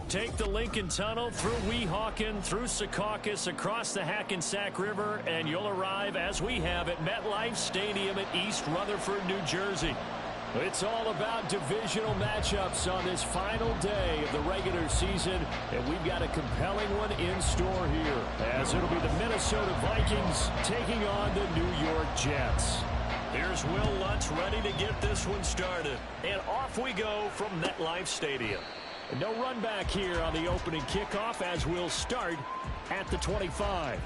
Take the Lincoln Tunnel through Weehawken, through Secaucus, across the Hackensack River, and you'll arrive, as we have, at MetLife Stadium at East Rutherford, New Jersey. It's all about divisional matchups on this final day of the regular season, and we've got a compelling one in store here, as it'll be the Minnesota Vikings taking on the New York Jets. Here's Will Lutz ready to get this one started, and off we go from MetLife Stadium. And no run back here on the opening kickoff, as we'll start at the 25.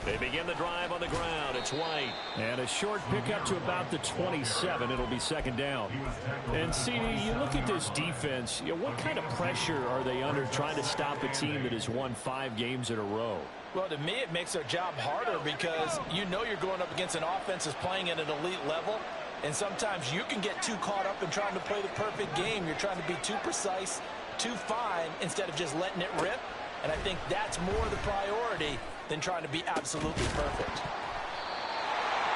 They begin the drive on the ground. It's White. And a short pickup to about the 27. It'll be second down. And, CD, you look at this defense, what kind of pressure are they under trying to stop a team that has won 5 games in a row? Well, to me, it makes their job harder because you know you're going up against an offense that's playing at an elite level. And sometimes you can get too caught up in trying to play the perfect game. You're trying to be too precise, too fine, instead of just letting it rip. And I think that's more the priority than trying to be absolutely perfect.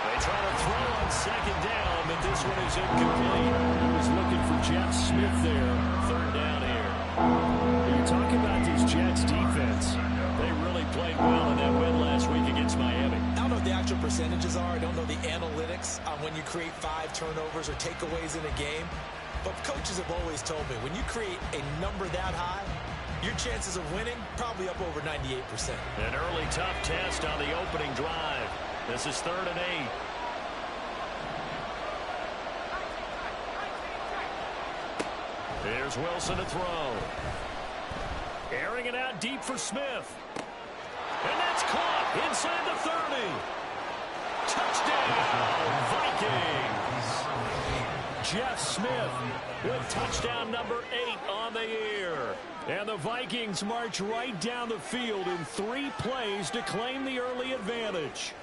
They try to throw on second down, but this one is incomplete. He was looking for Jeff Smith there. Third down here. You're talking about this Jets defense. They really played well in that win last week against Miami. I don't know what the actual percentages are. I don't know the analytics on when you create 5 turnovers or takeaways in a game. But coaches have always told me, when you create a number that high, your chances of winning probably up over 98%. An early tough test on the opening drive. This is 3rd and 8. Here's Wilson to throw. Airing it out deep for Smith. And that's caught inside the 30. Touchdown, Vikings. Jeff Smith with touchdown number 8 on the year. And the Vikings march right down the field in 3 plays to claim the early advantage.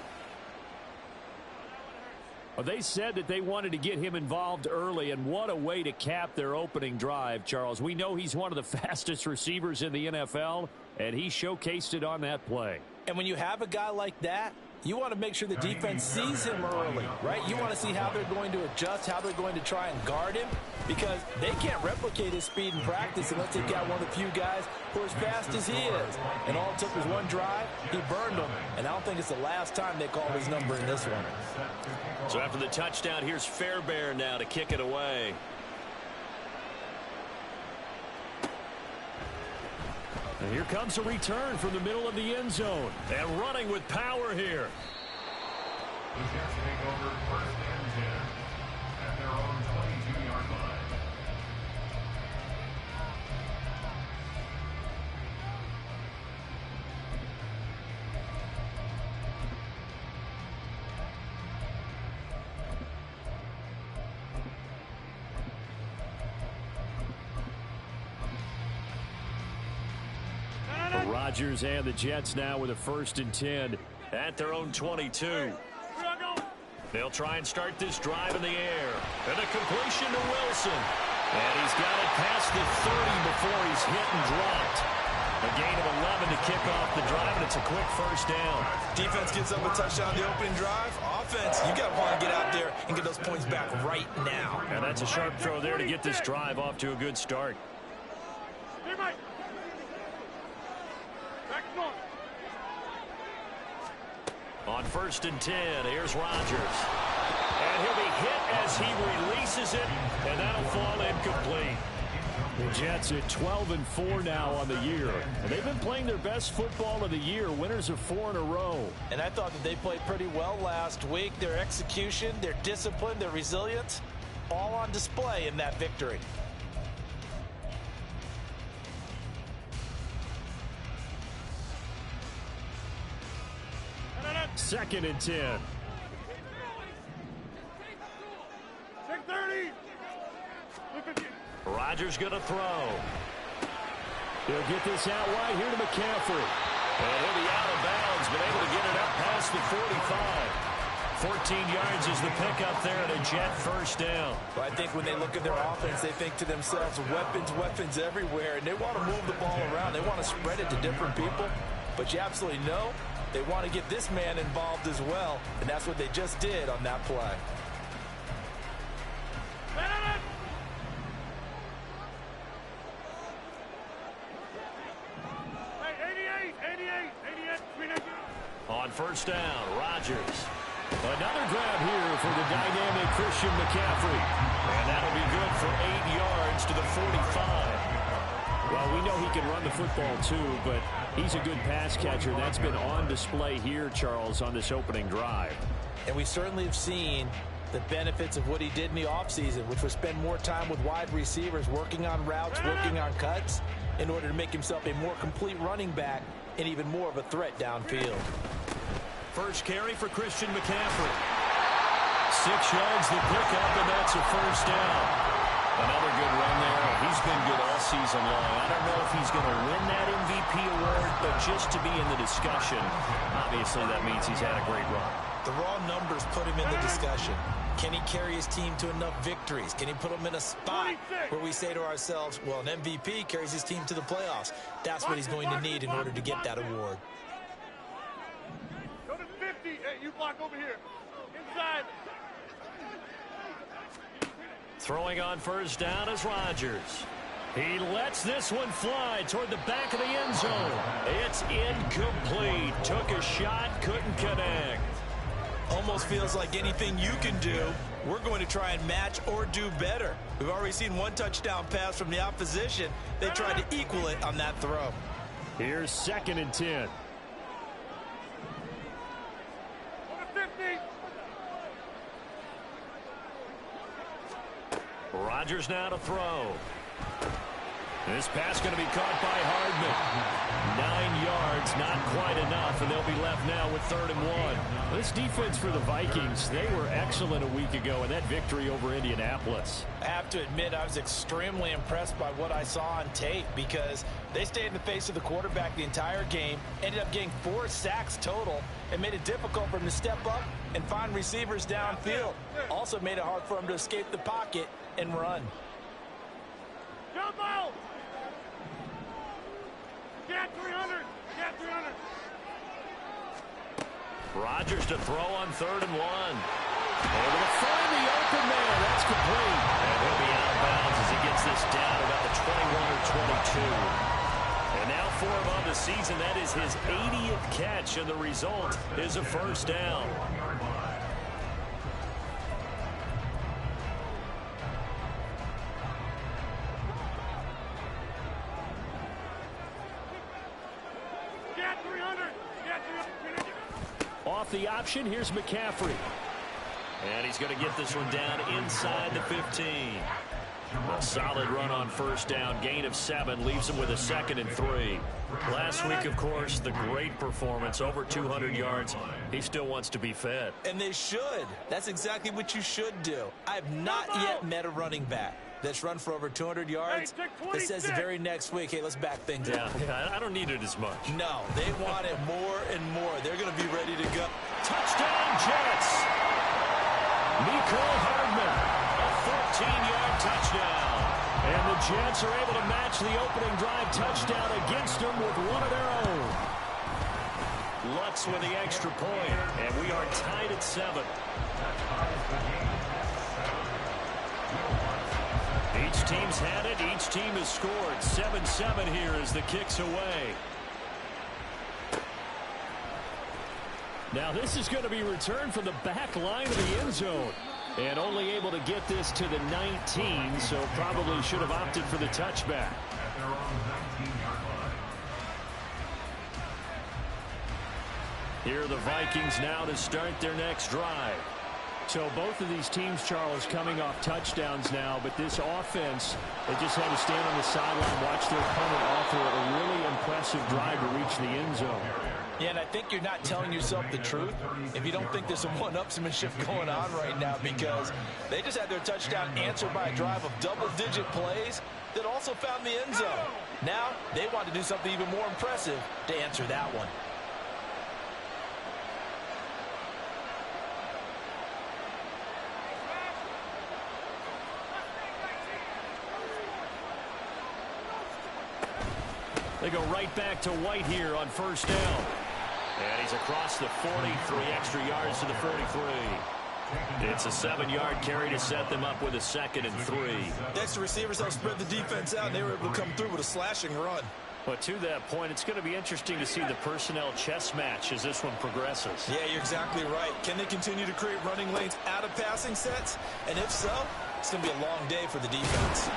Well, they said that they wanted to get him involved early, and what a way to cap their opening drive, Charles. We know he's one of the fastest receivers in the NFL, and he showcased it on that play. And when you have a guy like that, you want to make sure the defense sees him early, right? You want to see how they're going to adjust, how they're going to try and guard him, because they can't replicate his speed in practice unless they've got one of the few guys who are as fast as he is. And all it took was one drive, he burned them, and I don't think it's the last time they call his number in this one. So after the touchdown, here's Fairbairn now to kick it away. And here comes a return from the middle of the end zone. And running with power here. The Jets take over 1st and 10 at their own 22-yard line. Rodgers and the Jets now with a 1st and 10 at their own 22. They'll try and start this drive in the air. And a completion to Wilson. And he's got it past the 30 before he's hit and dropped. A gain of 11 to kick off the drive, and it's a quick 1st down. Defense gets up a touchdown on the opening drive. Offense, you got to want to get out there and get those points back right now. And that's a sharp throw there to get this drive off to a good start. On 1st and 10, here's Rodgers. And he'll be hit as he releases it, and that'll fall incomplete. The Jets at 12-4 now on the year. And they've been playing their best football of the year, winners of 4 in a row. And I thought that they played pretty well last week. Their execution, their discipline, their resilience, all on display in that victory. 2nd and 10. 6:30. Rodgers going to throw. He'll get this out wide here to McCaffrey. And he'll be out of bounds, but able to get it up past the 45. 14 yards is the pickup there and a Jet first down. Well, I think when they look at their offense, they think to themselves, weapons everywhere, and they want to move the ball around. They want to spread it to different people, but you absolutely know they want to get this man involved as well, and that's what they just did on that play. Hey, 88. On first down, Rodgers. Another grab here for the dynamic Christian McCaffrey. And that'll be good for 8 yards to the 45. Well, we know he can run the football too, but he's a good pass catcher. That's been on display here, Charles, on this opening drive. And we certainly have seen the benefits of what he did in the offseason, which was spend more time with wide receivers, working on routes, working on cuts, in order to make himself a more complete running back and even more of a threat downfield. First carry for Christian McCaffrey. 6 yards the pickup, and that's a first down. Another good run there. He's been good all season long. I don't know if he's going to win that MVP award, but just to be in the discussion, obviously that means he's had a great run. The raw numbers put him in the discussion. Can he carry his team to enough victories? Can he put them in a spot where we say to ourselves, well, an MVP carries his team to the playoffs. That's what he's going to need in order to get that award. Go to 50. Hey, you block over here. Inside. Throwing on first down is Rodgers. He lets this one fly toward the back of the end zone. It's incomplete. Took a shot, couldn't connect. Almost feels like anything you can do, we're going to try and match or do better. We've already seen one touchdown pass from the opposition. They tried to equal it on that throw. Here's 2nd and 10. Go to 50. Rodgers now to throw. This pass going to be caught by Hardman. 9 yards, not quite enough, and they'll be left now with 3rd and 1. This defense for the Vikings, they were excellent a week ago in that victory over Indianapolis. I have to admit, I was extremely impressed by what I saw on tape because they stayed in the face of the quarterback the entire game, ended up getting 4 sacks total, and made it difficult for him to step up and find receivers downfield. Also made it hard for him to escape the pocket and run. Jump out. Get 300. Get 300. Rodgers to throw on 3rd and 1. Able to find the open man. That's complete. And he'll be out of bounds as he gets this down about the 21 or 22. And now for him on the season, that is his 80th catch, and the result is a first down. Off the option, here's McCaffrey. And he's going to get this one down inside the 15. A solid run on first down. Gain of 7 leaves him with a 2nd and 3. Last week, of course, the great performance, over 200 yards. He still wants to be fed. And they should. That's exactly what you should do. I have not yet met a running back that's run for over 200 yards that says the very next week, hey, let's back things up. Yeah, I don't need it as much. No, they want it more and more. They're going to be ready to go. Touchdown, Jets. Mecole Hardman, a 14-yard touchdown. And the Jets are able to match the opening drive touchdown against them with one of their own. Lutz with the extra point, and we are tied at 7. Each team's had it. Each team has scored. 7-7 here as the kick's away. Now this is going to be returned from the back line of the end zone. And only able to get this to the 19, so probably should have opted for the touchback. Here are the Vikings now to start their next drive. So both of these teams, Charles, coming off touchdowns now, but this offense, they just had to stand on the sideline, watch their opponent offer a really impressive drive to reach the end zone. Yeah, and I think you're not telling yourself the truth if you don't think there's some one-upsmanship going on right now, because they just had their touchdown answered by a drive of double-digit plays that also found the end zone. Now they want to do something even more impressive to answer that one. They go right back to White here on first down. And he's across the 40, 3 extra yards to the 43. It's a 7-yard carry to set them up with a 2nd and 3. Extra receivers help spread the defense out, and they were able to come through with a slashing run. But to that point, it's going to be interesting to see the personnel chess match as this one progresses. Yeah, you're exactly right. Can they continue to create running lanes out of passing sets? And if so, it's going to be a long day for the defense.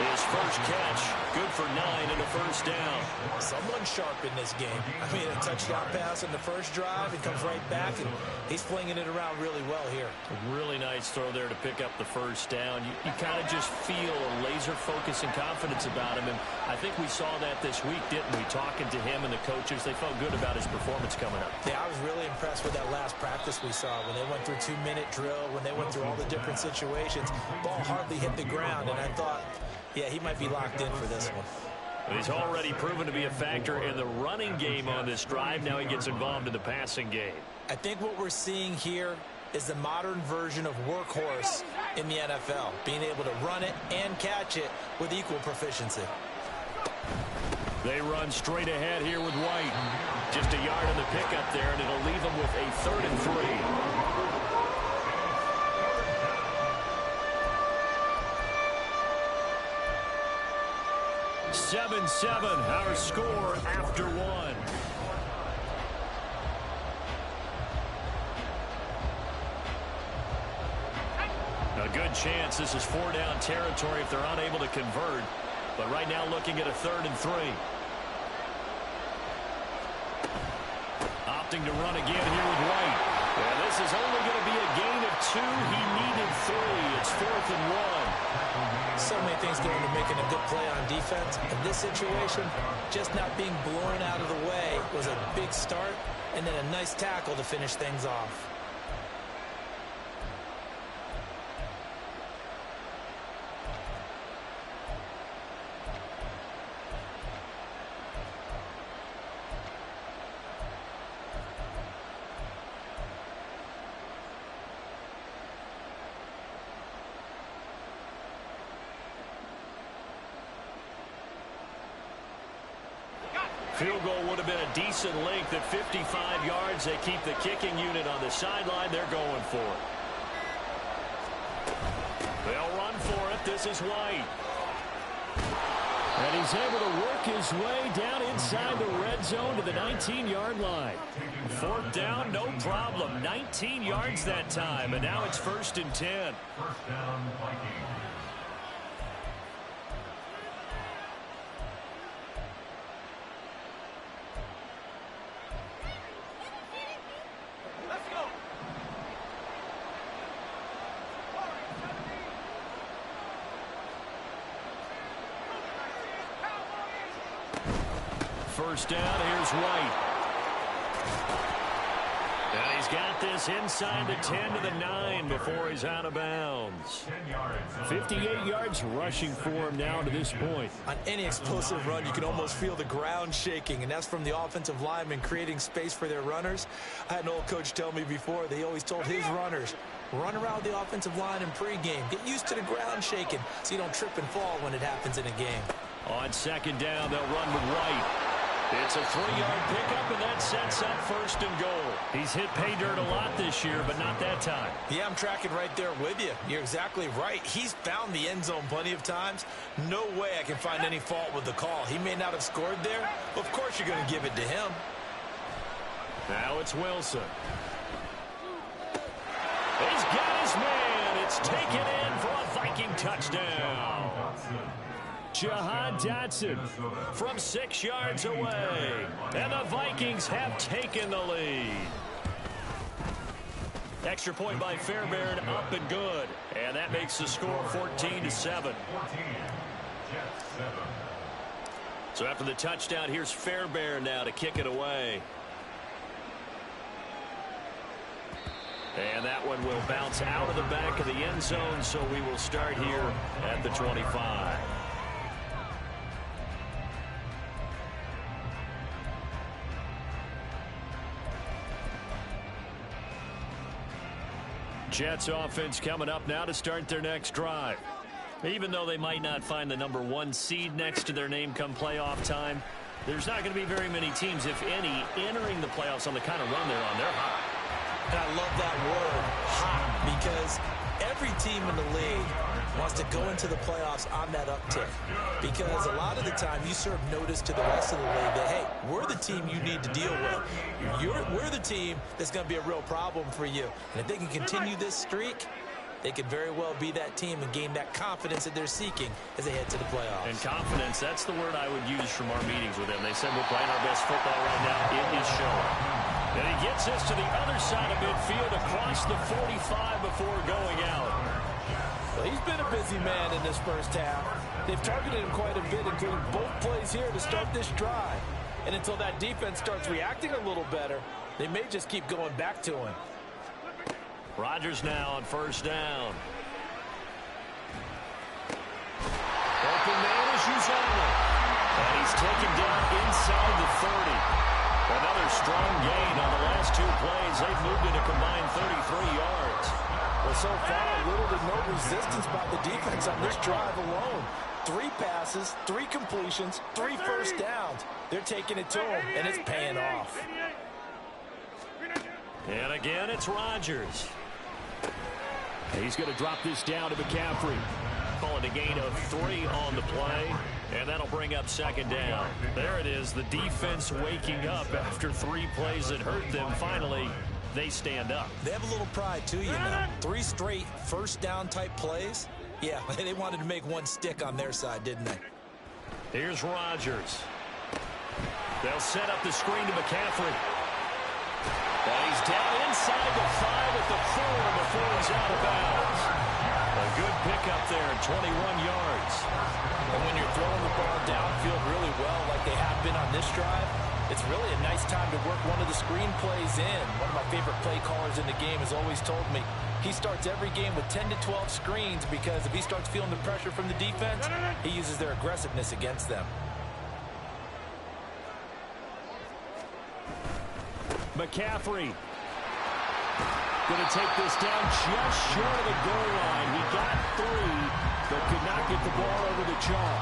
His first catch, good for 9 and a first down. Someone sharp in this game. I mean, a touchdown pass in the first drive, it comes right back, and he's flinging it around really well here. A really nice throw there to pick up the first down. You kind of just feel a laser focus and confidence about him, and I think we saw that this week, didn't we? Talking to him and the coaches, they felt good about his performance coming up. Yeah, I was really impressed with that last practice we saw when they went through 2-minute drill, when they went through all the different situations. Ball hardly hit the ground, and I thought, yeah, he might be locked in for this one. But he's already proven to be a factor in the running game on this drive. Now he gets involved in the passing game. I think what we're seeing here is the modern version of workhorse in the NFL, being able to run it and catch it with equal proficiency. They run straight ahead here with White. Just a yard on the pickup there, and it'll leave them with a 3rd and 3. 7-7, our score after 1. A good chance this is 4-down territory if they're unable to convert. But right now looking at a 3rd and 3. Opting to run again here with White. And this is only going to be a gain of 2. He needed 3. It's 4th and 1. So many things go into making a good play on defense. In this situation, just not being blown out of the way was a big start, and then a nice tackle to finish things off. Field goal would have been a decent length at 55 yards. They keep the kicking unit on the sideline. They're going for it. They'll run for it. This is White. And he's able to work his way down inside the red zone to the 19-yard line. 4th down, no problem. 19 yards that time, and now it's 1st and 10. First down, Vikings. First down, here's White. And he's got this inside the 10 to the 9 before he's out of bounds. 58 yards rushing for him now to this point. On any explosive run, you can almost feel the ground shaking, and that's from the offensive linemen creating space for their runners. I had an old coach tell me before, they always told his runners, run around the offensive line in pregame. Get used to the ground shaking so you don't trip and fall when it happens in a game. On 2nd down, they'll run with White. It's a 3-yard pickup, and that sets up 1st and goal. He's hit pay dirt a lot this year, but not that time. Yeah, I'm tracking right there with you. You're exactly right. He's found the end zone plenty of times. No way I can find any fault with the call. He may not have scored there, but of course you're going to give it to him. Now it's Wilson. He's got his man. It's taken in for a Viking touchdown. Jahan Dotson from 6 yards away. And the Vikings have taken the lead. Extra point by Fairbairn, up and good. And that makes the score 14-7. So after the touchdown, here's Fairbairn now to kick it away. And that one will bounce out of the back of the end zone, so we will start here at the 25. Jets offense coming up now to start their next drive. Even though they might not find the #1 seed next to their name come playoff time, there's not going to be very many teams, if any, entering the playoffs on the kind of run they're on. They're hot. And I love that word, hot, because every team in the league wants to go into the playoffs on that uptick. Because a lot of the time you serve notice to the rest of the league that, hey, we're the team you need to deal with. We're the team that's going to be a real problem for you. And if they can continue this streak, they could very well be that team and gain that confidence that they're seeking as they head to the playoffs. And confidence, that's the word I would use from our meetings with them. They said we're playing our best football right now. It is showing. And he gets us to the other side of midfield across the 45 before going out. Well, he's been a busy man in this first half. They've targeted him quite a bit, including both plays here to start this drive. And until that defense starts reacting a little better, they may just keep going back to him. Rodgers now on first down. Open man is Uzomah. And he's taken down inside the 30. Another strong gain on the last two plays. They've moved it a combined 33 yards. Well, so far, little to no resistance by the defense on this drive alone. 3 passes, 3 completions, 3 first downs. They're taking it to him, and it's paying off. And again, it's Rodgers. He's going to drop this down to McCaffrey. Call it a gain of 3 on the play, and that'll bring up second down. There it is, the defense waking up after 3 plays that hurt them. Finally, they stand up. They have a little pride, too, you know. 3 straight first down type plays. Yeah, they wanted to make one stick on their side, didn't they? Here's Rodgers. They'll set up the screen to McCaffrey. And he's down inside the 5 at the 4 before he's out of bounds. A good pickup there, 21 yards. And when you're throwing the ball downfield really well like they have been on this drive, it's really a nice time to work one of the screen plays in. One of my favorite play callers in the game has always told me he starts every game with 10 to 12 screens because if he starts feeling the pressure from the defense, he uses their aggressiveness against them. McCaffrey going to take this down just short of the goal line. He got 3, but could not get the ball over the chalk.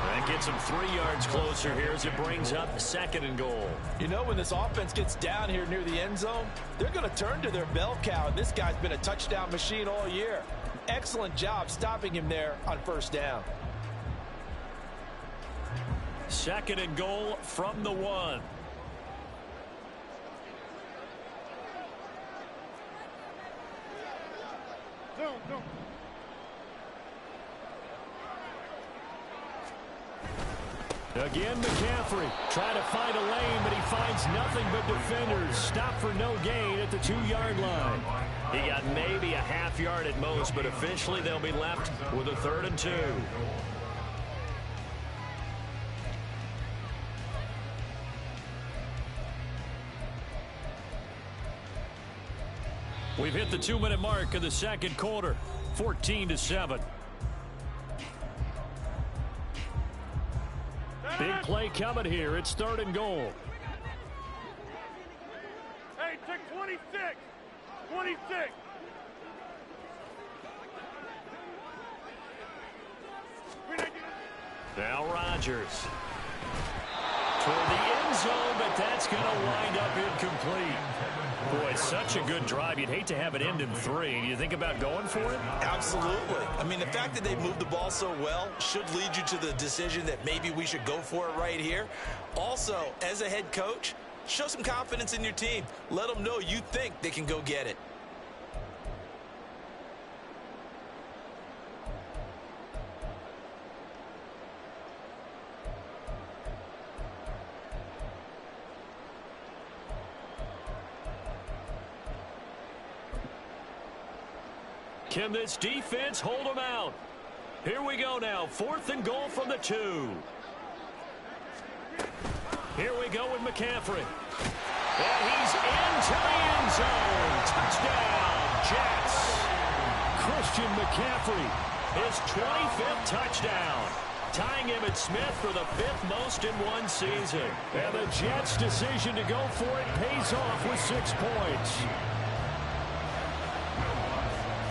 That gets him 3 yards closer here as it brings up 2nd and goal. You know, when this offense gets down here near the end zone, they're going to turn to their bell cow, and this guy's been a touchdown machine all year. Excellent job stopping him there on first down. 2nd and goal from the 1. Zoom. Again, McCaffrey trying to find a lane, but he finds nothing but defenders. Stop for no gain at the 2-yard line. He got maybe a half yard at most, but officially they'll be left with a 3rd and 2. We've hit the 2-minute mark of the second quarter, 14-7. Big play coming here. It's 3rd and goal. Hey, check 26. 26. Now Rodgers. Toward the end zone, but that's going to wind up incomplete. Boy, such a good drive. You'd hate to have it end in 3. Do you think about going for it? Absolutely. I mean, the fact that they moved the ball so well should lead you to the decision that maybe we should go for it right here. Also, as a head coach, show some confidence in your team. Let them know you think they can go get it. Can this defense hold them out? Here we go now. 4th and goal from the 2. Here we go with McCaffrey. And he's into the end zone. Touchdown, Jets. Christian McCaffrey, his 25th touchdown. Tying Emmitt Smith for the 5th most in one season. And the Jets' decision to go for it pays off with 6 points.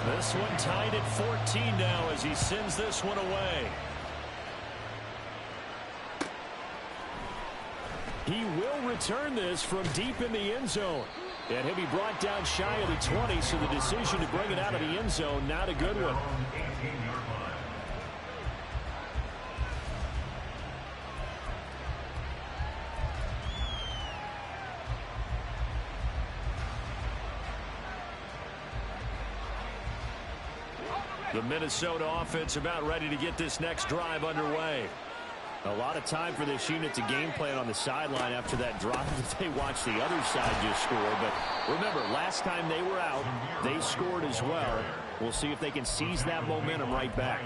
This one tied at 14 now as he sends this one away. He will return this from deep in the end zone. And he'll be brought down shy of the 20, so the decision to bring it out of the end zone, not a good one. The Minnesota offense about ready to get this next drive underway. A lot of time for this unit to game plan on the sideline after that drive that they watched the other side just score. But remember, last time they were out, they scored as well. We'll see if they can seize that momentum right back.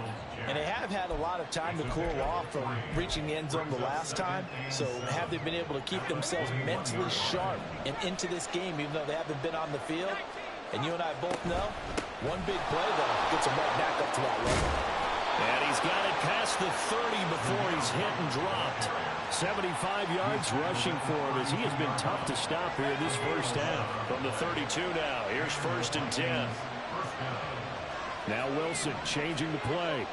And they have had a lot of time to cool off from reaching the end zone the last time. So have they been able to keep themselves mentally sharp and into this game, even though they haven't been on the field? And you and I both know, one big play, though, gets them right back up to that level. And he's got it past the 30 before he's hit and dropped. 75 yards rushing for him as he has been tough to stop here this first half. From the 32 now, here's 1st and 10. Now Wilson changing the play.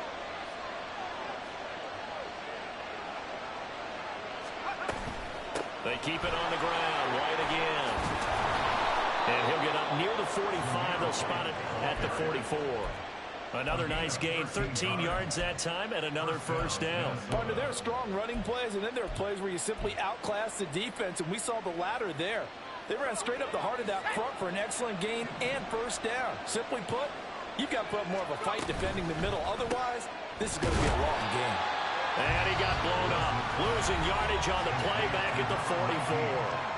They keep it on the ground. White again. And he'll get up near the 45. They'll spot it at the 44. Another nice gain, 13 yards that time, and another first down. Partner, there are strong running plays, and then there are plays where you simply outclass the defense, and we saw the latter there. They ran straight up the heart of that front for an excellent gain and first down. Simply put, you've got to put up more of a fight defending the middle. Otherwise, this is going to be a long game. And he got blown up, losing yardage on the play back at the 44.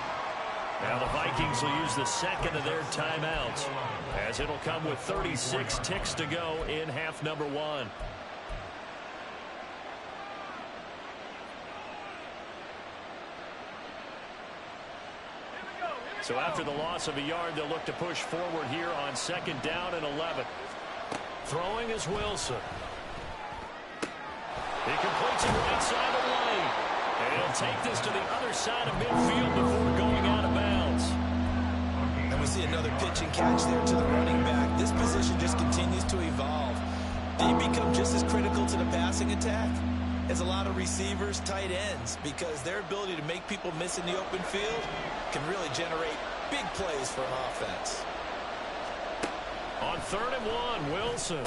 Now the Vikings will use the second of their timeouts, as it'll come with 36 ticks to go in half number 1. So after the loss of a yard, they'll look to push forward here on 2nd down and 11. Throwing is Wilson. He completes it right side of the lane. And he'll take this to the other side of midfield before going out of bounds. And we see another pitch and catch there to the running back. This position just continues to evolve. They become just as critical to the passing attack as a lot of receivers, tight ends, because their ability to make people miss in the open field can really generate big plays for an offense. On 3rd and 1, Wilson.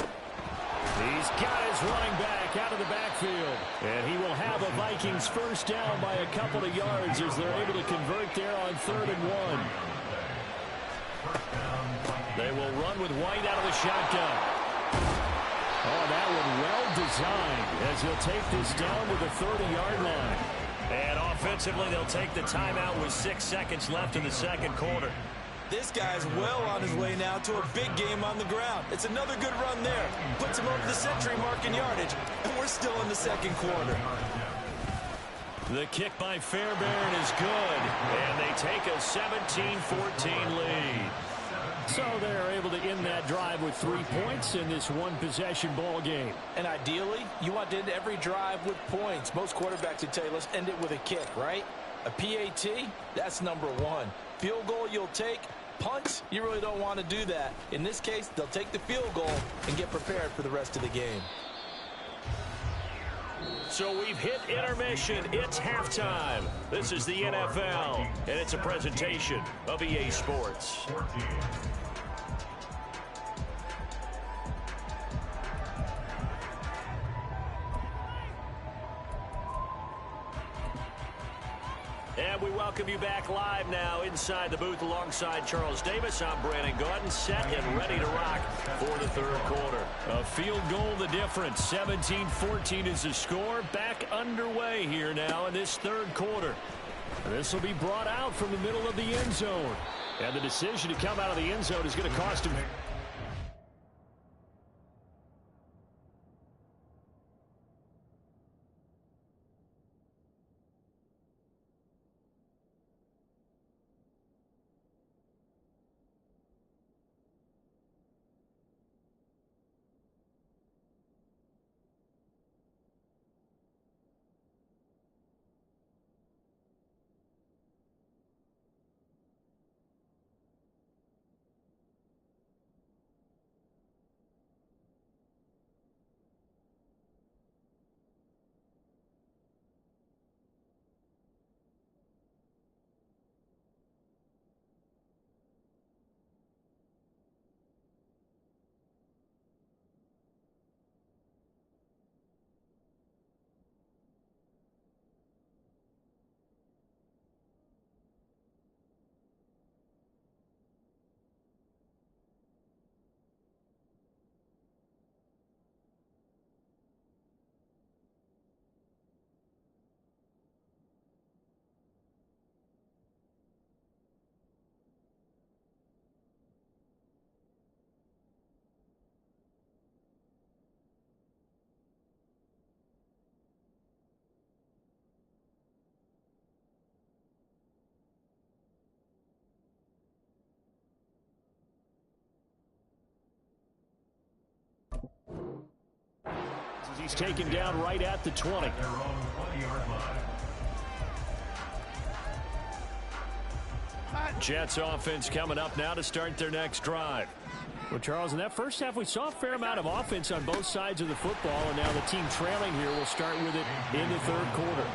He's got his running back out of the backfield. And he will have a Vikings first down by a couple of yards as they're able to convert there on 3rd and 1. They will run with White out of the shotgun. Oh, that one well designed as he'll take this down to the 30-yard line. And offensively, they'll take the timeout with 6 seconds left in the 2nd quarter. This guy's well on his way now to a big game on the ground. It's another good run there. Puts him over the century mark in yardage. And we're still in the 2nd quarter. The kick by Fairbairn is good. And they take a 17-14 lead. So they're able to end that drive with 3 points in this one-possession ball game. And ideally, you want to end every drive with points. Most quarterbacks would tell you, let's end it with a kick, right? A PAT, that's number 1. Field goal you'll take. Punts, you really don't want to do that. In this case, they'll take the field goal and get prepared for the rest of the game. So we've hit intermission. It's halftime. This is the NFL, and it's a presentation of EA Sports. And we welcome you back live now inside the booth alongside Charles Davis. I'm Brandon Gordon, set and ready to rock for the 3rd quarter. A field goal the difference. 17-14 is the score. Back underway here now in this 3rd quarter. This will be brought out from the middle of the end zone. And the decision to come out of the end zone is going to cost him he's taken down right at the 20. At their own 20-yard line. Jets offense coming up now to start their next drive. Well, Charles, in that first half, we saw a fair amount of offense on both sides of the football, and now the team trailing here will start with it in the third quarter.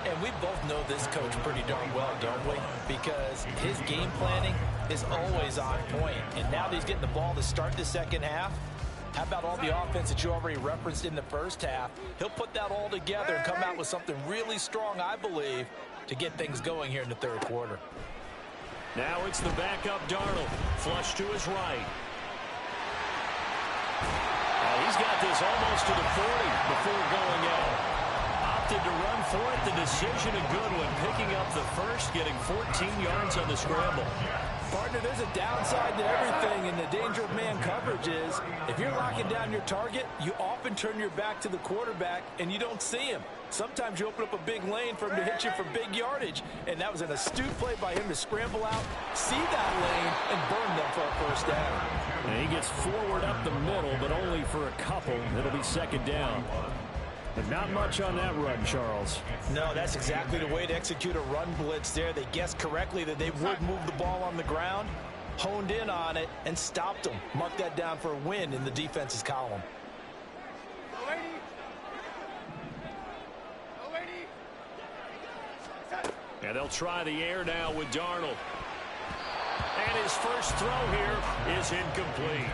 And we both know this coach pretty darn well, don't we? Because his game planning is always on point. And now that he's getting the ball to start the second half, how about all the offense that you already referenced in the first half? He'll put that all together and come out with something really strong, I believe, to get things going here in the third quarter. Now it's the backup Darnold. Flush to his right. He's got this almost to the 40 before going out. Opted to run for it. The decision a good one. Picking up the first, getting 14 yards on the scramble. Partner, there's a downside to everything, and the danger of man coverage is if you're locking down your target, you often turn your back to the quarterback and you don't see him. Sometimes you open up a big lane for him to hit you for big yardage, and that was an astute play by him to scramble out, see that lane, and burn them for a first down. And he gets forward up the middle, but only for a couple. It'll be second down. But not much on that run, Charles. No, that's exactly the way to execute a run blitz there. They guessed correctly that they would move the ball on the ground, honed in on it, and stopped them. Mark that down for a win in the defense's column. And they'll try the air now with Darnold. And his first throw here is incomplete.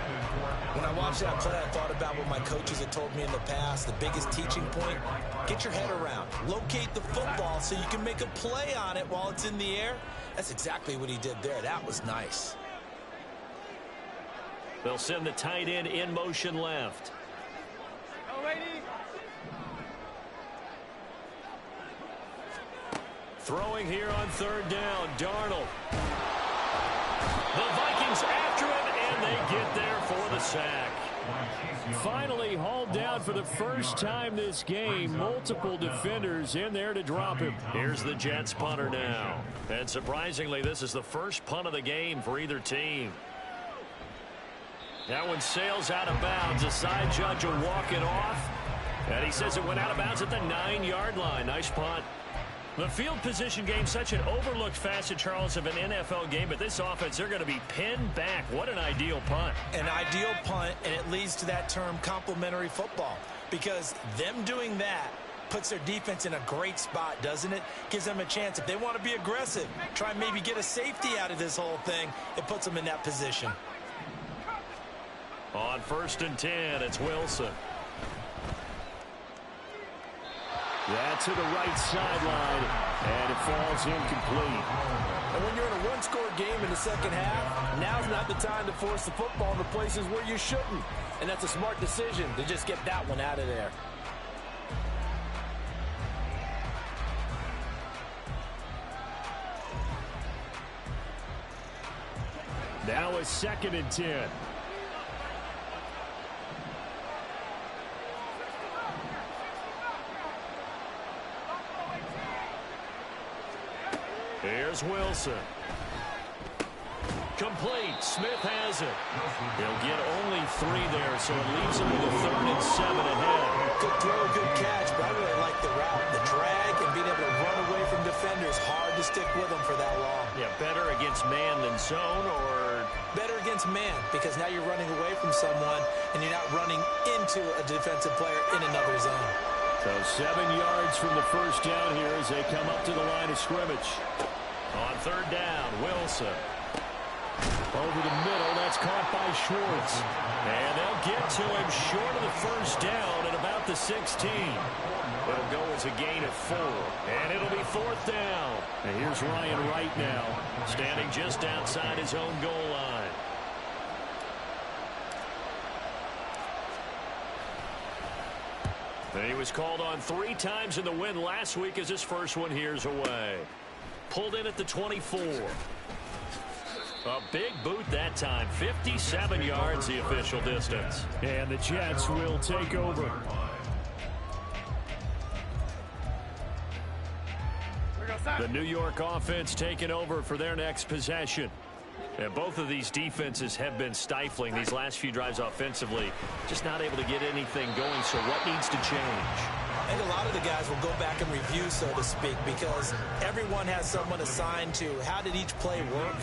When I watched that play, I thought about what my coaches had told me in the past. The biggest teaching point, get your head around. Locate the football so you can make a play on it while it's in the air. That's exactly what he did there. That was nice. They'll send the tight end in motion left. Throwing here on third down, Darnold. The Vikings after him, and they get there for the sack. Finally hauled down for the first time this game. Multiple defenders in there to drop him. Here's the Jets punter now. And surprisingly, this is the first punt of the game for either team. That one sails out of bounds. The side judge will walk it off. And he says it went out of bounds at the 9-yard line. Nice punt. The field position game, such an overlooked facet, Charles, of an NFL game. But this offense, they're going to be pinned back. What an ideal punt. An ideal punt, and it leads to that term complementary football. Because them doing that puts their defense in a great spot, doesn't it? Gives them a chance. If they want to be aggressive, try and maybe get a safety out of this whole thing, it puts them in that position. On 1st and 10, it's Wilson. That's to the right sideline, and it falls incomplete. And when you're in a one-score game in the second half, now's not the time to force the football in the places where you shouldn't. And that's a smart decision to just get that one out of there. Now it's 2nd and 10. Here's Wilson. Complete. Smith has it. He'll get only 3 there, so it leaves him with a 3rd and 7 ahead. Good throw, good catch, but I really like the route. The drag and being able to run away from defenders. Hard to stick with them for that long. Yeah, better against man than zone, or better against man, because now you're running away from someone and you're not running into a defensive player in another zone. So 7 yards from the first down here as they come up to the line of scrimmage. On 3rd down, Wilson. Over the middle, that's caught by Schwartz. And they'll get to him short of the first down at about the 16. It'll go as a gain of 4. And it'll be 4th down. And here's Ryan Wright now, standing just outside his own goal line. And he was called on 3 times in the win last week as his first one here's away. Pulled in at the 24. A big boot that time. 57 yards the official distance. And the Jets will take over. The New York offense taking over for their next possession. And both of these defenses have been stifling these last few drives offensively. Just not able to get anything going, so what needs to change? I think a lot of the guys will go back and review, so to speak, because everyone has someone assigned to how did each play work.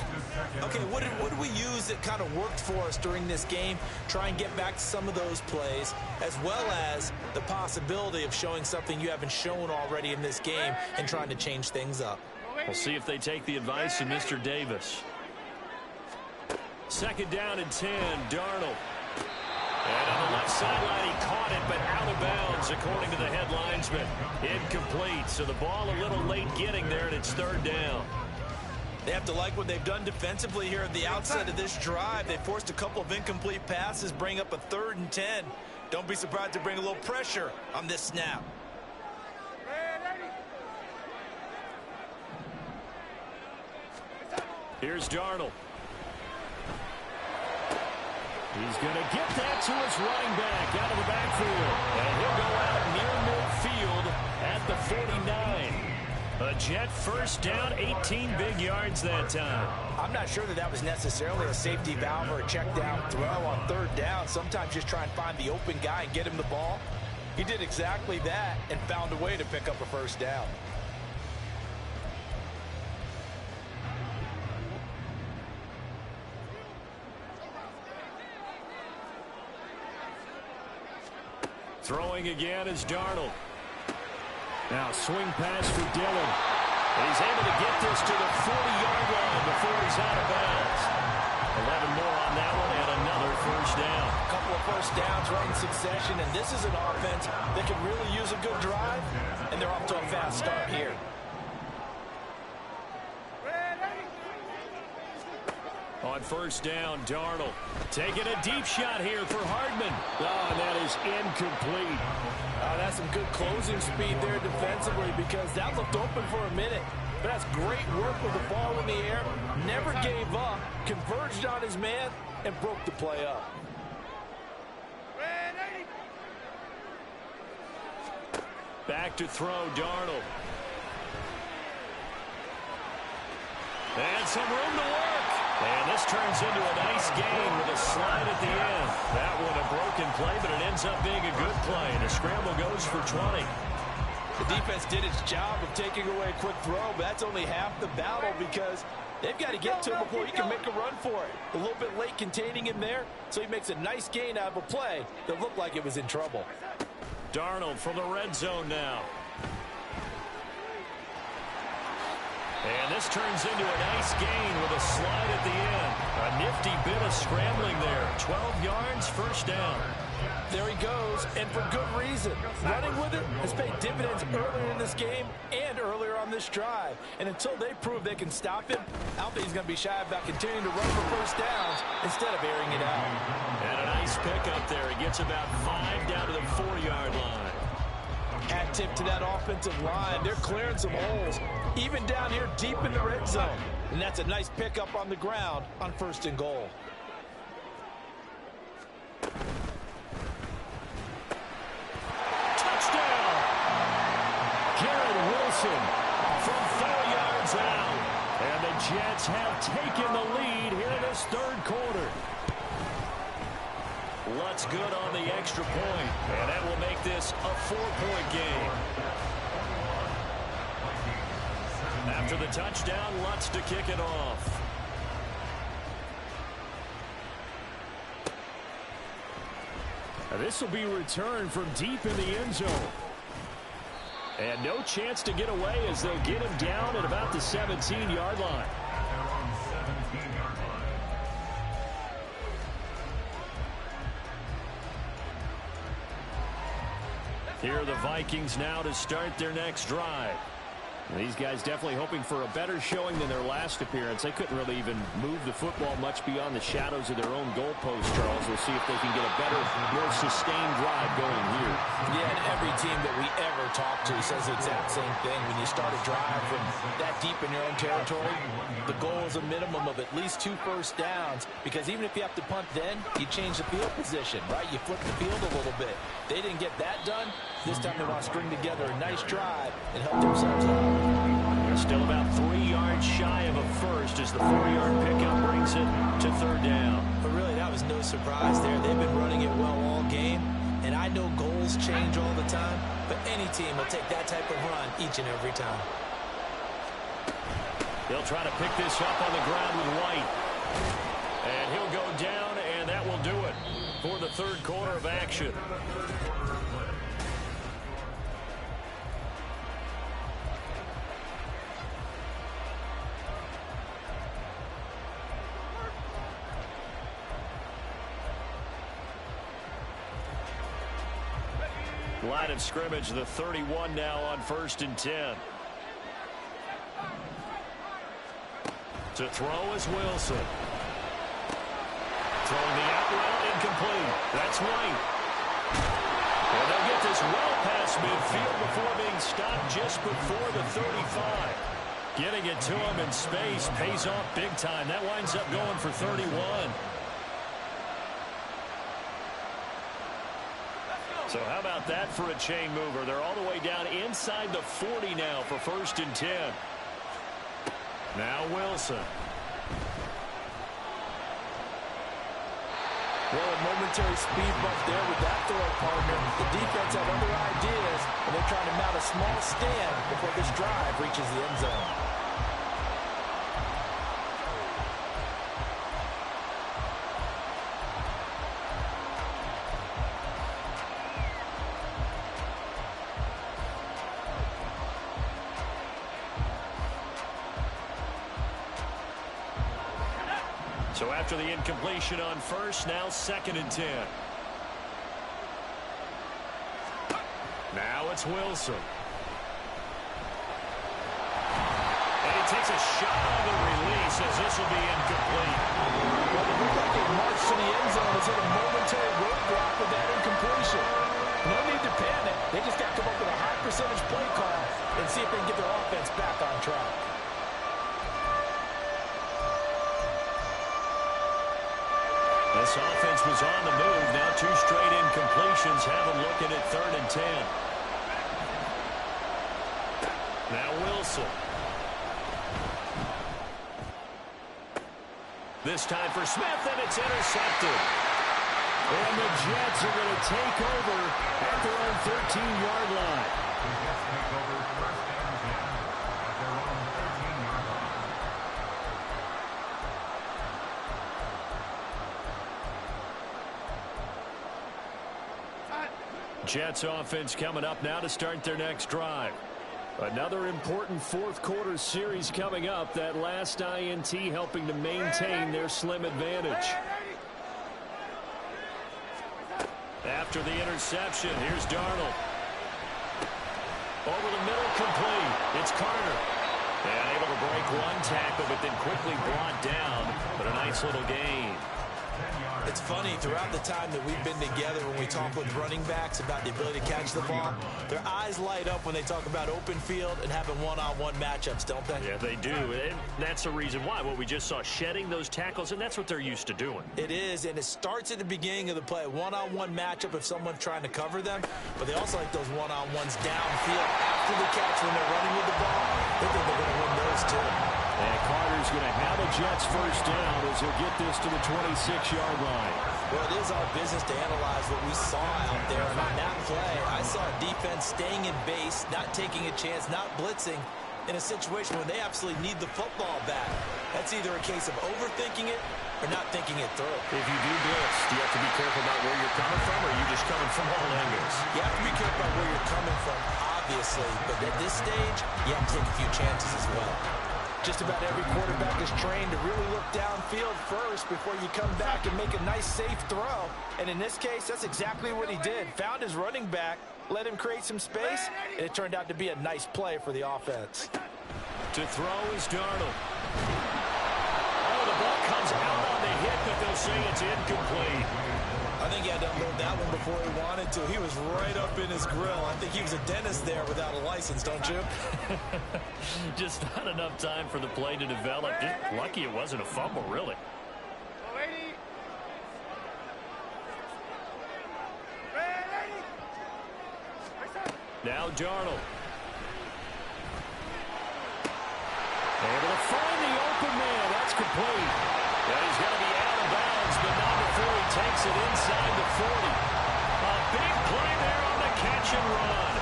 Okay, what did we use that kind of worked for us during this game? Try and get back to some of those plays, as well as the possibility of showing something you haven't shown already in this game and trying to change things up. We'll see if they take the advice of Mr. Davis. Second down and 10, Darnold. And on the left sideline, he caught it, but out of bounds, according to the head linesman. Incomplete, so the ball a little late getting there, and it's third down. They have to like what they've done defensively here at the outset of this drive. They forced a couple of incomplete passes, bring up a 3rd and 10. Don't be surprised to bring a little pressure on this snap. Here's Darnold. He's going to get that to his running back out of the backfield. And he'll go out near midfield at the 49. A Jet first down, 18 big yards that time. I'm not sure that was necessarily a safety valve or a check down throw on 3rd down. Sometimes just try and find the open guy and get him the ball. He did exactly that and found a way to pick up a first down. Throwing again is Darnold. Now swing pass for Dillon. And he's able to get this to the 40-yard line before he's out of bounds. 11 more on that one and another first down. A couple of first downs right in succession, and this is an offense that can really use a good drive, and they're off to a fast start here. On first down, Darnold taking a deep shot here for Hardman. Oh, and that is incomplete. Oh, that's some good closing speed there defensively, because that looked open for a minute. But that's great work with the ball in the air. Never gave up, converged on his man, and broke the play up. Back to throw, Darnold. And some room to work. And this turns into a nice gain with a slide at the end. That one a broken play, but it ends up being a good play. And the scramble goes for 20. The defense did its job of taking away a quick throw, but that's only half the battle, because they've got to get to him before he can make a run for it. A little bit late containing him there, so he makes a nice gain out of a play that looked like it was in trouble. Darnold from the red zone now. And this turns into a nice gain with a slide at the end. A nifty bit of scrambling there. 12 yards, first down. There he goes, and for good reason. Running with it has paid dividends earlier in this game and earlier on this drive. And until they prove they can stop him, I don't think he's going to be shy about continuing to run for first downs instead of airing it out. And a nice pickup there. He gets about 5 down to the 4-yard line. Hat tip to that offensive line. They're clearing some holes, even down here deep in the red zone. And that's a nice pickup on the ground on 1st and goal. Touchdown! Garrett Wilson from 4 yards out. And the Jets have taken the lead here in this 3rd quarter. Lutz good on the extra point, and that will make this a 4-point game. After the touchdown, Lutz to kick it off. Now this will be returned from deep in the end zone. And no chance to get away as they'll get him down at about the 17-yard line. Here are the Vikings now to start their next drive. These guys definitely hoping for a better showing than their last appearance. They couldn't really even move the football much beyond the shadows of their own goalpost, Charles. We'll see if they can get a better, more sustained drive going here. Yeah, and every team that we ever talk to says the exact same thing. When you start a drive from that deep in your own territory, the goal is a minimum of at least 2 first downs, because even if you have to punt then, you change the field position, right? You flip the field a little bit. They didn't get that done. This time they want to string together a nice drive and help themselves out. They're still about 3 yards shy of a first as the 4-yard pickup brings it to third down. But really, that was no surprise there. They've been running it well all game. And I know goals change all the time, but any team will take that type of run each and every time. They'll try to pick this up on the ground with White. And he'll go down, and that will do it for the third quarter of action. Line of scrimmage, the 31 now on 1st and 10. To throw is Wilson. Throwing the out route, incomplete. That's White. And they'll get this well past midfield before being stopped just before the 35. Getting it to him in space pays off big time. That winds up going for 31. So how about that for a chain mover? They're all the way down inside the 40 now for 1st and 10. Now Wilson. Well, a momentary speed bump there with that throw partner. The defense had other ideas, and they're trying to mount a small stand before this drive reaches the end zone. So after the incompletion on first, now 2nd and 10. Now it's Wilson. And he takes a shot on the release as this will be incomplete. Well, it looked like a march to the end zone has hit a momentary roadblock with that incompletion. No need to panic. They just got to come up with a high percentage play call and see if they can get their offense back on track. This offense was on the move. Now 2 straight incompletions have them looking at 3rd and 10. Now Wilson. This time for Smith, and it's intercepted. And the Jets are going to take over at their own 13-yard line. The Jets take over 1st and 10 at their own 13-yard line. Jets offense coming up now to start their next drive. Another important 4th quarter series coming up. That last INT helping to maintain their slim advantage. After the interception, here's Darnold. Over the middle, complete. It's Carter. And able to break one tackle, but then quickly brought down. But a nice little gain. It's funny, throughout the time that we've been together, when we talk with running backs about the ability to catch the ball, their eyes light up when they talk about open field and having one-on-one matchups, don't they? Yeah, they do. And that's the reason why. What we just saw, shedding those tackles, and that's what they're used to doing. It is, and it starts at the beginning of the play. One-on-one matchup if someone's trying to cover them, but they also like those one-on-ones downfield after the catch when they're running with the ball. They think they're going to win those too. And Carter's going to have a Jets first down as he'll get this to the 26-yard line. Well, it is our business to analyze what we saw out there. And on that play, I saw a defense staying in base, not taking a chance, not blitzing in a situation where they absolutely need the football back. That's either a case of overthinking it or not thinking it through. If you do blitz, do you have to be careful about where you're coming from, or are you just coming from all angles? You have to be careful about where you're coming from, obviously. But at this stage, you have to take a few chances as well. Just about every quarterback is trained to really look downfield first before you come back and make a nice, safe throw. And in this case, that's exactly what he did. Found his running back, let him create some space, and it turned out to be a nice play for the offense. To throw is Darnold. Oh, the ball comes out on the hit, but they'll say it's incomplete. I think he had to unload that one before he wanted to. He was right up in his grill. I think he was a dentist there without a license, don't you? Just not enough time for the play to develop. Just lucky it wasn't a fumble, really. Now Darnold. Able to find the open man. That's complete. And he's going to be out of bounds, but not before he takes it inside the 40. A big play there on the catch and run.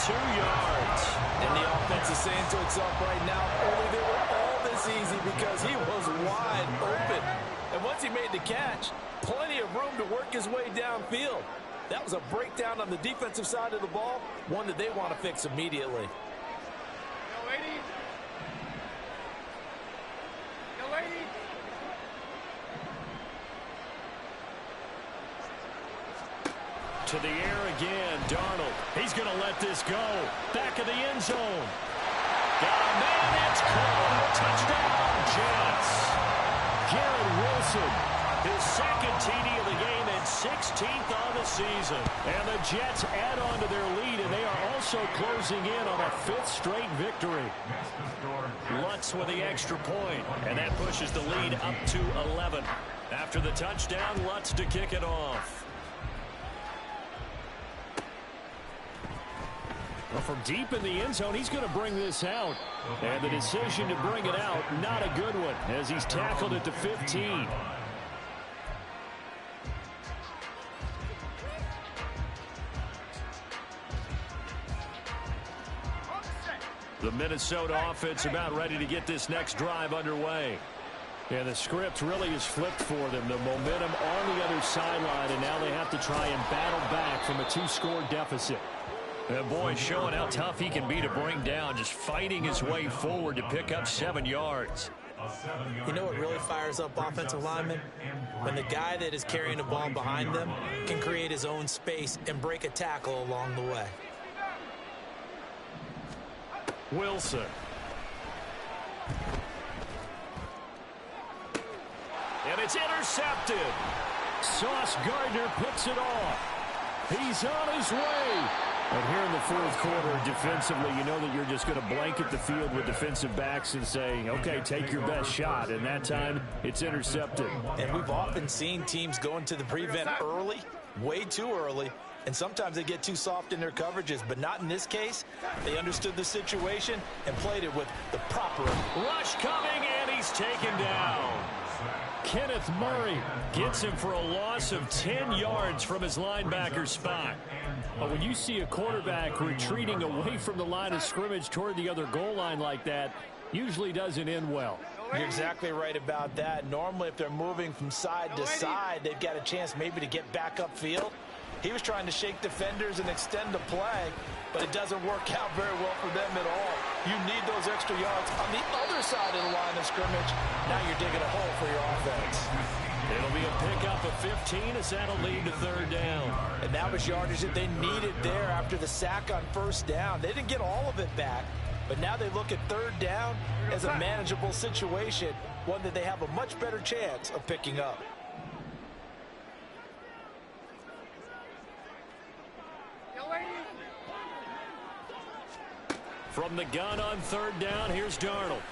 32 yards. And the offense is saying to itself right now, only they were all this easy because he was wide open. And once he made the catch, plenty of room to work his way downfield. That was a breakdown on the defensive side of the ball, one that they want to fix immediately. Yo, ladies. Yo, ladies. To the air again, Darnold. He's going to let this go. Back of the end zone. Got a man, it's caught. Touchdown, Jets. Garrett Wilson, his second TD of the game and 16th on the season. And the Jets add on to their lead, and they are also closing in on a 5th straight victory. Lutz with the extra point, and that pushes the lead up to 11. After the touchdown, Lutz to kick it off. Well, from deep in the end zone, he's going to bring this out. And the decision to bring it out, not a good one, as he's tackled at the 15. The Minnesota offense about ready to get this next drive underway. And the script really is flipped for them. The momentum on the other sideline, and now they have to try and battle back from a 2-score deficit. And boy, showing how tough he can be to bring down, just fighting his way forward to pick up 7 yards. You know what really fires up offensive linemen? When the guy that is carrying the ball behind them can create his own space and break a tackle along the way. Wilson. And it's intercepted. Sauce Gardner picks it off. He's on his way. And here in the fourth quarter, defensively, you know that you're just going to blanket the field with defensive backs and say, okay, take your best shot. And that time, it's intercepted. And we've often seen teams go into the prevent early, way too early, and sometimes they get too soft in their coverages. But not in this case. They understood the situation and played it with the proper rush coming, and he's taken down. Kenneth Murray gets him for a loss of 10 yards from his linebacker spot. But when you see a quarterback retreating away from the line of scrimmage toward the other goal line like that, usually doesn't end well. You're exactly right about that. Normally, if they're moving from side to side, they've got a chance maybe to get back upfield. He was trying to shake defenders and extend the play, but it doesn't work out very well for them at all. You need those extra yards on the other side of the line of scrimmage. Now you're digging a hole for your offense. It'll be a pickup of 15 as that'll lead to third down. And that was yardage that they needed there after the sack on first down. They didn't get all of it back, but now they look at third down as a manageable situation, one that they have a much better chance of picking up. From the gun on third down, here's Darnold.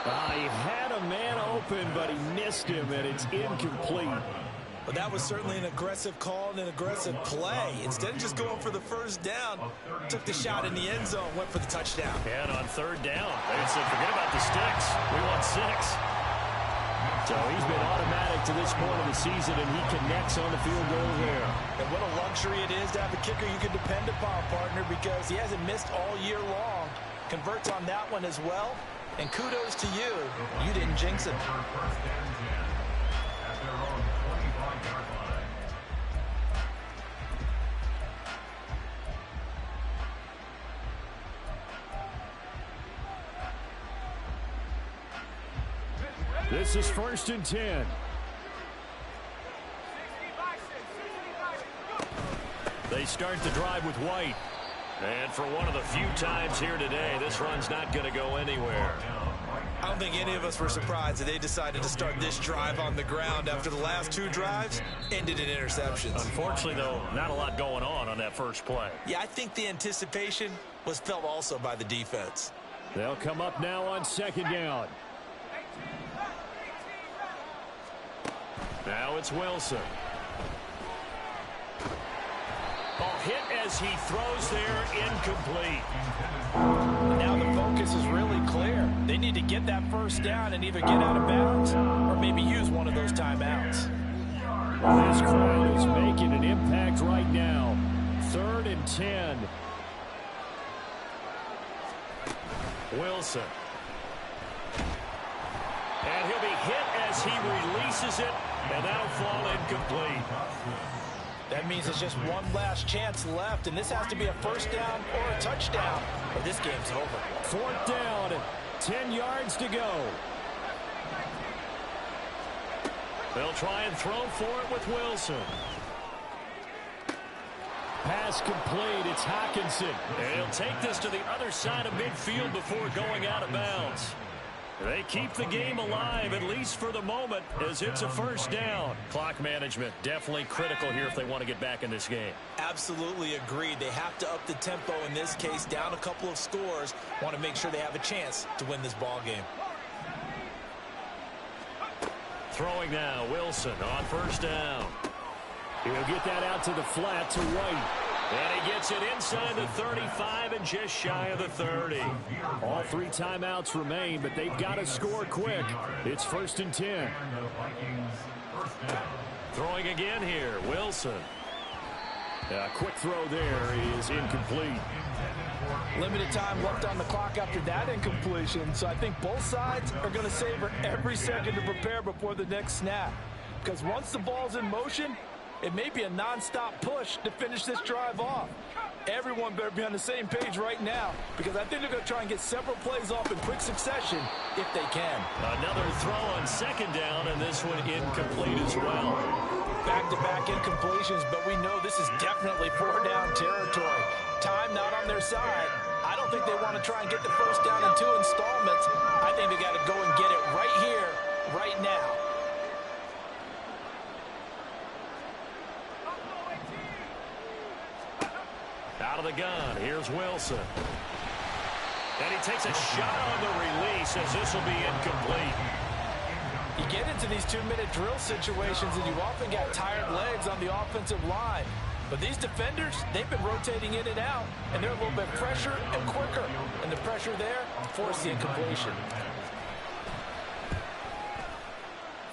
He had a man open, but he missed him, and it's incomplete. But that was certainly an aggressive call and an aggressive play. Instead of just going for the first down, took the shot in the end zone, went for the touchdown. And on third down, they said, forget about the sticks. We want 6. So he's been automatic to this point of the season, and he connects on the field goal there. And what a luxury it is to have a kicker you can depend upon, partner, because he hasn't missed all year long. Converts on that one as well. And kudos to you. You didn't jinx it. This is 1st and 10. They start the drive with White. And for one of the few times here today, this run's not going to go anywhere. I don't think any of us were surprised that they decided to start this drive on the ground after the last 2 drives ended in interceptions. Unfortunately, though, not a lot going on that first play. Yeah, I think the anticipation was felt also by the defense. They'll come up now on 2nd down. Now it's Wilson. Ball hit as he throws there, incomplete. Now the focus is really clear. They need to get that first down and either get out of bounds or maybe use one of those timeouts. Well, this crowd is making an impact right now. 3rd and 10. Wilson. And he'll be hit as he releases it, and that'll fall incomplete. That means it's just one last chance left, and this has to be a first down or a touchdown, or this game's over. 4th down, 10 yards to go. They'll try and throw for it with Wilson. Pass complete. It's Hockenson. And he'll take this to the other side of midfield before going out of bounds. They keep the game alive, at least for the moment, as it's a first down. Clock management definitely critical here if they want to get back in this game. Absolutely agreed. They have to up the tempo in this case, down a couple of scores. Want to make sure they have a chance to win this ball game. Throwing now, Wilson on first down. He'll get that out to the flat to White. And he gets it inside the 35 and just shy of the 30. All 3 timeouts remain, but they've got to score quick. It's 1st and 10. Throwing again here, Wilson. A quick throw there is incomplete. Limited time left on the clock after that incompletion, so I think both sides are going to savor every second to prepare before the next snap. Because once the ball's in motion, it may be a non-stop push to finish this drive off. Everyone better be on the same page right now, because I think they're going to try and get several plays off in quick succession if they can. Another throw on 2nd down, and this one incomplete as well. Back-to-back incompletions, but we know this is definitely 4-down territory. Time not on their side. I don't think they want to try and get the first down in 2 installments. I think they got to go and get it right here, right now. Out of the gun, here's Wilson. And he takes a shot on the release as this will be incomplete. You get into these 2-minute drill situations and you often got tired legs on the offensive line. But these defenders, they've been rotating in and out, and they're a little bit fresher and quicker. And the pressure there forced the incompletion.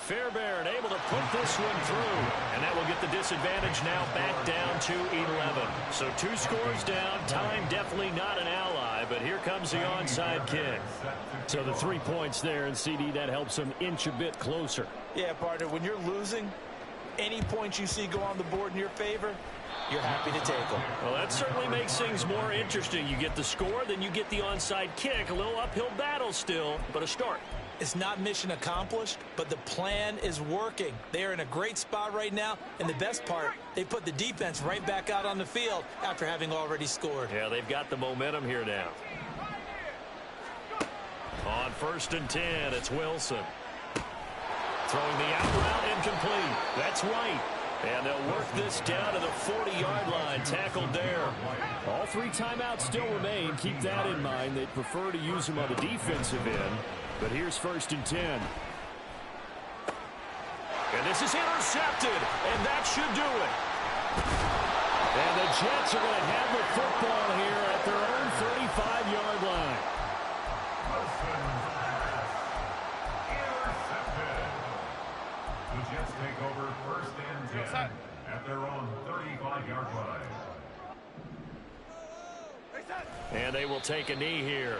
Fairbairn able to put this one through, and that will get the disadvantage now back down to 11. So 2 scores down, time definitely not an ally, but here comes the onside kick. So the 3 points there, and CD, that helps them inch a bit closer. Yeah, partner, when you're losing, any points you see go on the board in your favor, you're happy to take them. Well, that certainly makes things more interesting. You get the score, then you get the onside kick. A little uphill battle still, but a start. It's not mission accomplished, but the plan is working. They are in a great spot right now, and the best part, they put the defense right back out on the field after having already scored. Yeah, they've got the momentum here now. On 1st and 10, it's Wilson. Throwing the out route incomplete. That's right. And they'll work this down to the 40-yard line. Tackled there. All 3 timeouts still remain. Keep that in mind. They'd prefer to use them on the defensive end. But here's 1st and 10. And this is intercepted. And that should do it. And the Jets are going to have the football here at their own 35-yard line. The Jets take over 1st and 10 at their own 35-yard line. And they will take a knee here.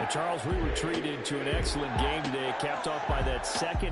Charles, we retreated to an excellent game today, capped off by that second